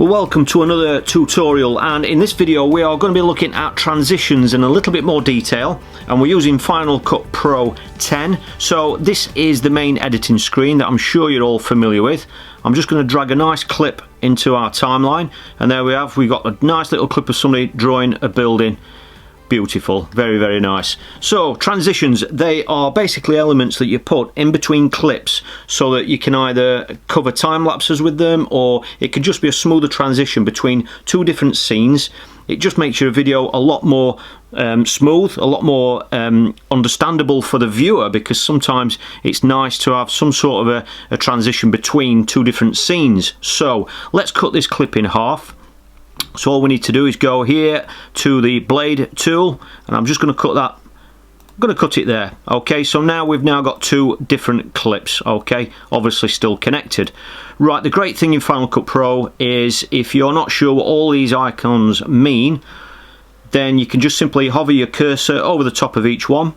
Well, welcome to another tutorial, and in this video we are going to be looking at transitions in a little bit more detail, and we're using Final Cut Pro 10. So this is the main editing screen that I'm sure you're all familiar with. I'm just going to drag a nice clip into our timeline, and there we have, we've got a nice little clip of somebody drawing a building. Beautiful, very, very nice. So transitions, they are basically elements that you put in between clips so that you can either cover time lapses with them, or it could just be a smoother transition between two different scenes. It just makes your video a lot more smooth, a lot more understandable for the viewer, because sometimes it's nice to have some sort of a transition between two different scenes. So let's cut this clip in half. So all we need to do is go here to the blade tool, and I'm just going to cut that. I'm going to cut it there. Okay, so now we've got two different clips. Okay, obviously still connected. Right, the great thing in Final Cut Pro is if you're not sure what all these icons mean, then you can just simply hover your cursor over the top of each one,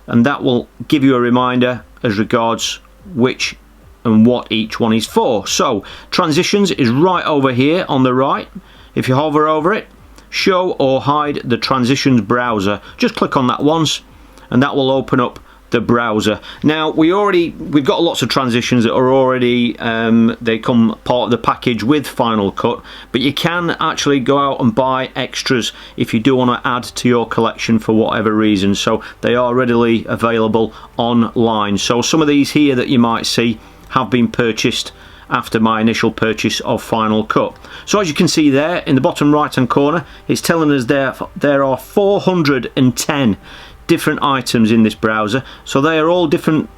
and that will give you a reminder as regards which and what each one is for. So transitions is right over here on the right. If you hover over it, show or hide the transitions browser. Just click on that once and that will open up the browser. Now we've got lots of transitions that are already they come part of the package with Final Cut, but you can actually go out and buy extras if you do want to add to your collection for whatever reason. So they are readily available online. So some of these here that you might see have been purchased after my initial purchase of Final Cut. So as you can see there in the bottom right hand corner, it's telling us there are 410 different items in this browser. So they are all different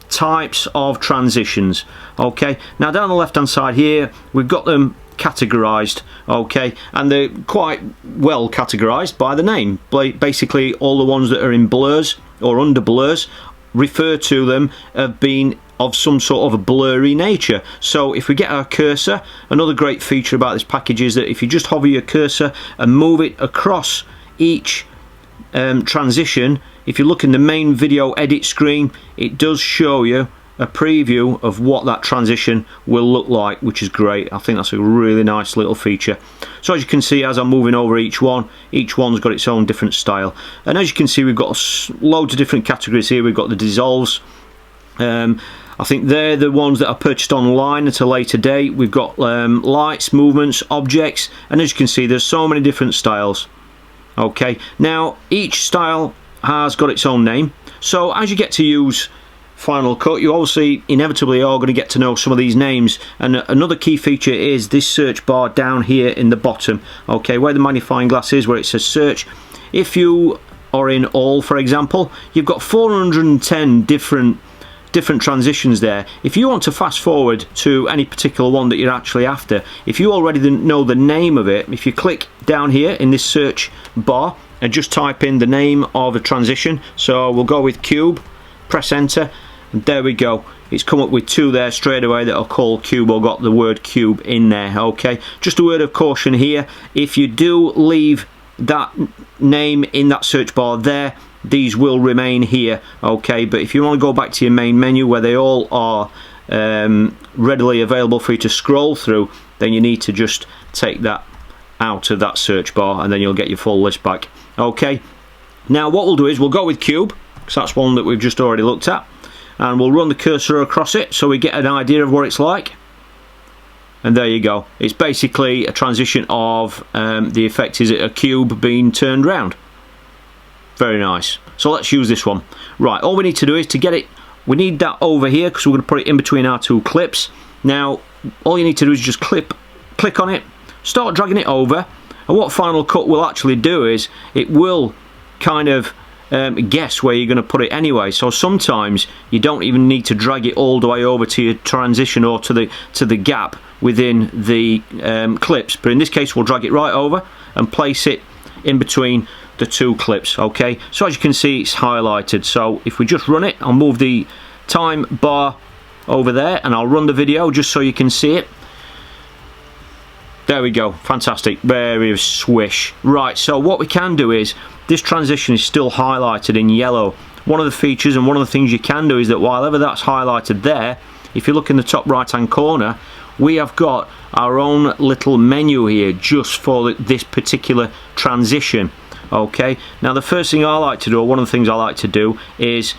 types of transitions. Okay, now down the left hand side here we've got them categorized, okay, and they're quite well categorized by the name. Basically all the ones that are in blurs or under blurs refer to them as being of some sort of a blurry nature. So if we get our cursor, another great feature about this package is that if you just hover your cursor and move it across each transition, if you look in the main video edit screen, it does show you a preview of what that transition will look like, which is great. I think that's a really nice little feature. So as you can see, as I'm moving over each one's got its own different style, and as you can see we've got loads of different categories here. We've got the dissolves, I think they're the ones that are purchased online at a later date. We've got lights, movements, objects, and as you can see there's so many different styles. Okay, now each style has got its own name, so as you get to use Final Cut, you obviously inevitably are going to get to know some of these names. And another key feature is this search bar down here in the bottom, okay, where the magnifying glass is, where it says search. If you are in all, for example, you've got 410 different transitions there. If you want to fast forward to any particular one that you're actually after, if you already know the name of it, if you click down here in this search bar and just type in the name of a transition, so we'll go with cube, press enter, and there we go, it's come up with two there straight away that are called cube, or got the word cube in there. Okay, just a word of caution here, if you do leave that name in that search bar there, these will remain here. Okay, but if you want to go back to your main menu where they all are readily available for you to scroll through, then you need to just take that out of that search bar and then you'll get your full list back. Okay, now what we'll do is we'll go with cube, because that's one that we've just already looked at, and we'll run the cursor across it so we get an idea of what it's like. And there you go, it's basically a transition of the effect is a cube being turned round. Very nice. So let's use this one. Right, all we need to do is to get it, we need that over here because we're going to put it in between our two clips. Now all you need to do is just click on it, start dragging it over, and what Final Cut will actually do is it will kind of guess where you're going to put it anyway. So sometimes you don't even need to drag it all the way over to your transition or to the gap within the clips, but in this case we'll drag it right over and place it in between the two clips. Okay, so as you can see it's highlighted. So if we just run it, I'll move the time bar over there and I'll run the video just so you can see it. There we go, fantastic, very swish. Right, so what we can do is, this transition is still highlighted in yellow. One of the features and one of the things you can do is that while ever that's highlighted there, if you look in the top right hand corner, we have got our own little menu here just for this particular transition. Okay, now the first thing I like to do, or one of the things I like to do, is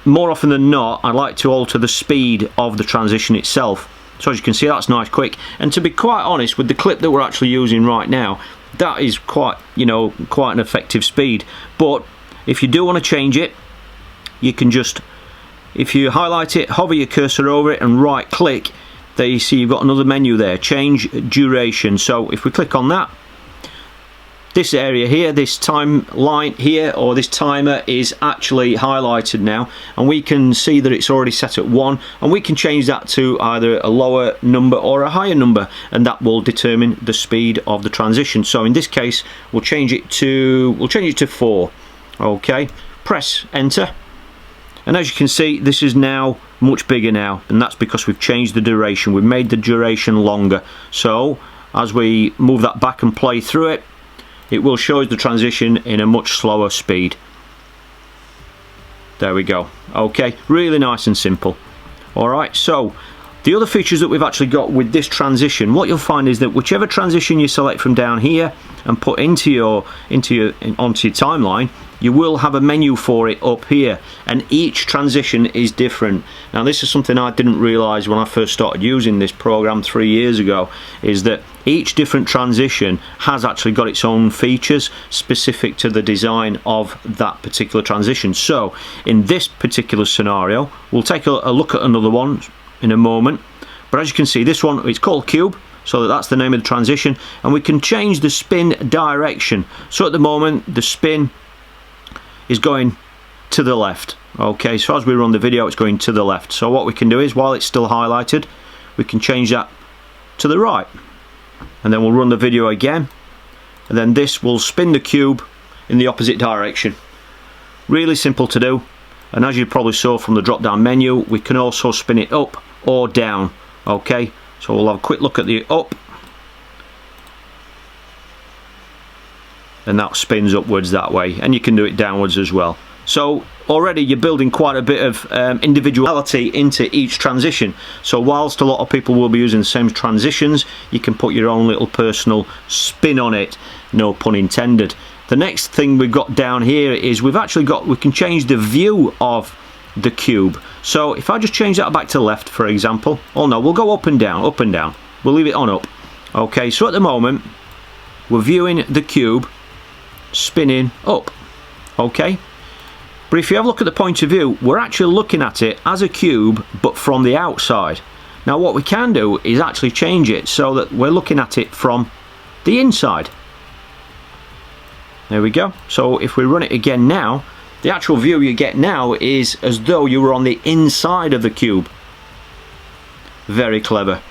more often than not I like to alter the speed of the transition itself. So as you can see, that's nice quick, and to be quite honest, with the clip that we're actually using right now, that is quite, you know, quite an effective speed. But if you do want to change it, you can just, if you highlight it, hover your cursor over it and right click, there you see you've got another menu there, change duration. So if we click on that, this area here, this timeline here, or this timer, is actually highlighted now, and we can see that it's already set at 1, and we can change that to either a lower number or a higher number, and that will determine the speed of the transition. So in this case, we'll change it to 4. Okay, press enter, and as you can see, this is now much bigger now, and that's because we've changed the duration. We've made the duration longer. So as we move that back and play through it, it will show us the transition in a much slower speed. There we go. Okay, really nice and simple. Alright, so the other features that we've actually got with this transition, what you'll find is that whichever transition you select from down here and put onto your timeline, you will have a menu for it up here, and each transition is different. Now this is something I didn't realise when I first started using this program 3 years ago, is that each different transition has actually got its own features specific to the design of that particular transition. So in this particular scenario, we'll take a look at another one in a moment, but as you can see, this one, it's called Cube, so that's the name of the transition, and we can change the spin direction. So at the moment, the spin is going to the left. Okay, so as we run the video, it's going to the left. So what we can do is, while it's still highlighted, we can change that to the right, and then we'll run the video again, and then this will spin the cube in the opposite direction. Really simple to do, and as you probably saw from the drop down menu, we can also spin it up or down. Okay, so we'll have a quick look at the up, and that spins upwards that way, and you can do it downwards as well. So already you're building quite a bit of individuality into each transition. So whilst a lot of people will be using the same transitions, you can put your own little personal spin on it, no pun intended. The next thing we've got down here is we can change the view of the cube. So if I just change that back to the left, for example, oh no, we'll go up and down, we'll leave it on up. Okay, so at the moment we're viewing the cube spinning up. Okay, but if you have a look at the point of view, we're actually looking at it as a cube but from the outside. Now what we can do is actually change it so that we're looking at it from the inside. There we go. So if we run it again now, the actual view you get now is as though you were on the inside of the cube. Very clever.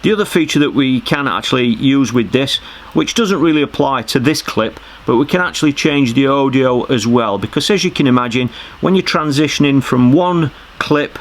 The other feature that we can actually use with this, which doesn't really apply to this clip, but we can actually change the audio as well, because as you can imagine, when you're transitioning from one clip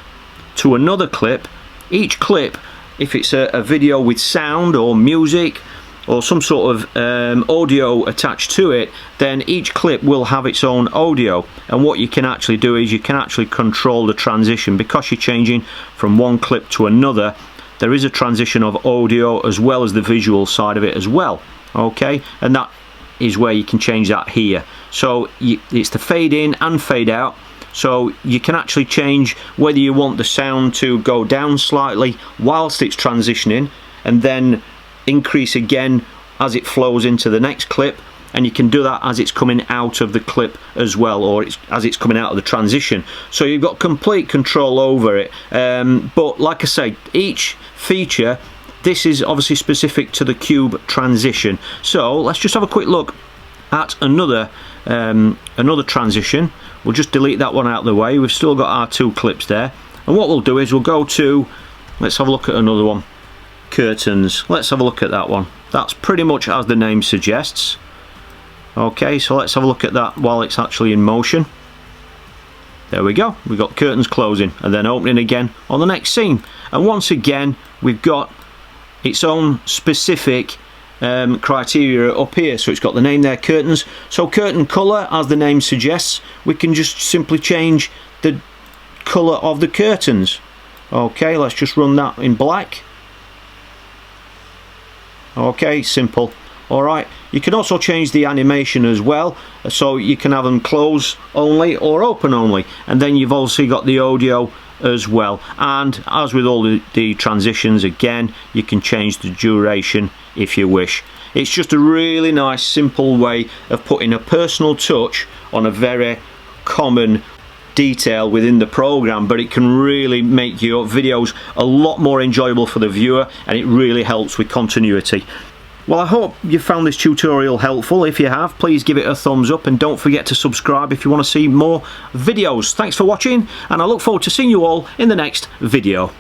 to another clip, each clip, if it's a video with sound or music or some sort of audio attached to it, then each clip will have its own audio, and what you can actually do is you can actually control the transition. Because you're changing from one clip to another, there is a transition of audio as well as the visual side of it as well. Okay, and that is where you can change that here. So it's the fade in and fade out, so you can actually change whether you want the sound to go down slightly whilst it's transitioning and then increase again as it flows into the next clip, and you can do that as it's coming out of the clip as well, or as it's coming out of the transition. So you've got complete control over it, but like I say, each feature, this is obviously specific to the cube transition. So let's just have a quick look at another transition. We'll just delete that one out of the way. We've still got our two clips there, and what we'll do is we'll go to, let's have a look at another one, curtains. Let's have a look at that one. That's pretty much as the name suggests. Okay, so let's have a look at that while it's actually in motion. There we go, we've got curtains closing and then opening again on the next scene, and once again we've got its own specific criteria up here. So it's got the name there, curtains. So curtain colour, as the name suggests, we can just simply change the colour of the curtains. Okay, let's just run that in black. Okay, simple. Alright, you can also change the animation as well, so you can have them close only or open only, and then you've also got the audio as well. And as with all the transitions, again, you can change the duration if you wish. It's just a really nice simple way of putting a personal touch on a very common detail within the program, but it can really make your videos a lot more enjoyable for the viewer, and it really helps with continuity. Well, I hope you found this tutorial helpful. If you have, please give it a thumbs up, and don't forget to subscribe if you want to see more videos. Thanks for watching, and I look forward to seeing you all in the next video.